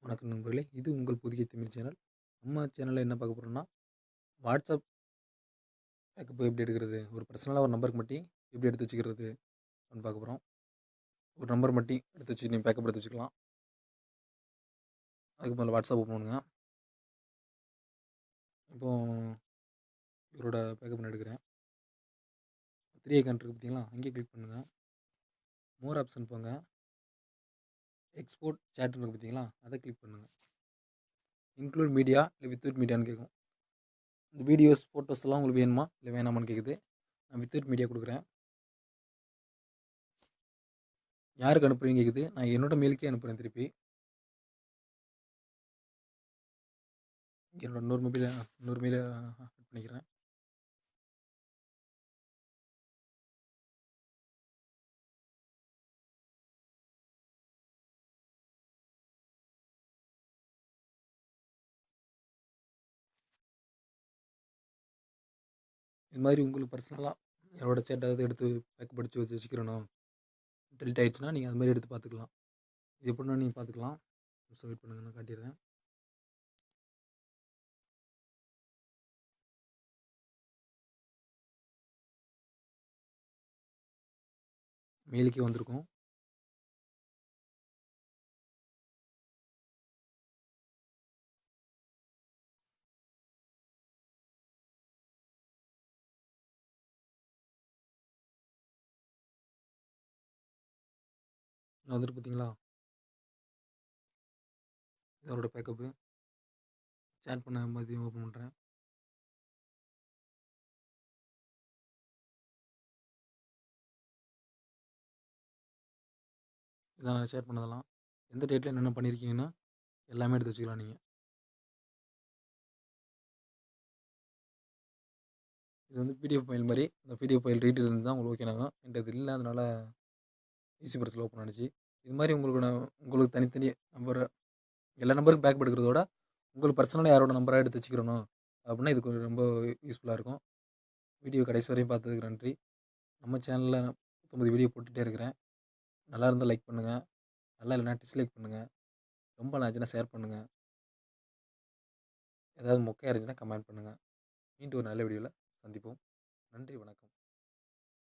வணக்கம் நண்பர்களே, இது உங்கள் புதிய தமிழ் சேனல். நம்ம சேனலில் என்ன பார்க்க போகிறோம்னா, வாட்ஸ்அப் பேக்கப் எப்படி எடுக்கிறது, ஒரு பர்சனலாக ஒரு நம்பருக்கு மட்டும் எப்படி எடுத்து வச்சுக்கிறது அப்படின்னு பார்க்க போகிறோம். ஒரு நம்பர் மட்டும் எடுத்து வச்சு நீங்கள் பேக்கப் எடுத்து வச்சுக்கலாம். அதுக்கு முதல்ல வாட்ஸ்அப் ஓப்பன் பண்ணுங்க. இப்போ இவரோட பேக்கப் நான் எடுக்கிறேன். 3 ஐக்கான் இருக்குது பார்த்தீங்களா, அங்கேயே கிளிக் பண்ணுங்கள். மோர் ஆப்ஷன் போங்க. எக்ஸ்போர்ட் சேட்னு இருக்குது பார்த்தீங்களா, அதை கிளிக் பண்ணுங்கள். இன்க்ளூட் மீடியா இல்லை வித்வுட் மீடியான்னு கேட்கும். இந்த வீடியோஸ் ஃபோட்டோஸ் எல்லாம் உங்களுக்கு வேணுமா இல்லை வேணாமான்னு கேட்குது. நான் வித்வுட் மீடியா கொடுக்குறேன். யாருக்கு அனுப்புறீங்க கேட்குது. நான் என்னோட மெயிலுக்கே அனுப்புகிறேன் திருப்பி. என்னோட இன்னொரு மெயிலை ஆட் பண்ணிக்கிறேன். இது மாதிரி உங்களுக்கு பர்சனலாக என்னோட சேட் ஏதாவது எடுத்து பேக்கப் அடித்து வச்சுக்கிறணும், டெலிட் ஆகிடுச்சுன்னா நீங்கள் அது மாதிரி எடுத்து பார்த்துக்கலாம். இது எப்படின்னா நீங்கள் பார்த்துக்கலாம். வெயிட் பண்ணுங்க, நான் காட்டிடுறேன். மெயிலுக்கே வந்திருக்கும். வந்துட்டு பார்த்தீங்களா, இதோட பேக்கப்பு சேட் பண்ண மாதிரி ஓப்பன் பண்ணுறேன். இதான் நான் ஷேர் பண்ணதெல்லாம். எந்த டேட்டில் என்னென்ன பண்ணியிருக்கீங்கன்னா எல்லாமே எடுத்து வச்சுக்கலாம் நீங்கள். இது வந்து பிடிஎஃப் ஃபைல் மாதிரி. இந்த பிடிஎஃப் ஃபைல் ரீட் இருந்து தான் உங்களுக்கு ஓகேனாகும். என்கிட்ட இது இல்லை, அதனால் ஈஸி ப்ரெஸ்ஸில் ஓப்பன் ஆனிச்சு. இது மாதிரி உங்களுக்கு தனித்தனி நம்பர் எல்லா நம்பருக்கும் பேக்கப் எடுக்கிறதோட உங்களுக்கு பர்சனலாக யாரோட நம்பராக எடுத்து வச்சுக்கிறணும் அப்படின்னா இதுக்கு ரொம்ப யூஸ்ஃபுல்லாக இருக்கும். வீடியோ கடைசி வரையும் பார்த்ததுக்கு நன்றி. நம்ம சேனலில் 90 வீடியோ போட்டுகிட்டே இருக்கிறேன். நல்லா இருந்தால் லைக் பண்ணுங்கள், நல்லா இல்லைனா டிஸ்லைக் பண்ணுங்கள், ரொம்ப நல்லாச்சுன்னா ஷேர் பண்ணுங்கள், ஏதாவது மொக்கையாக இருந்துச்சுன்னா கமெண்ட் பண்ணுங்கள். மீண்டும் ஒரு நல்ல வீடியோவில் சந்திப்போம். நன்றி, வணக்கம்.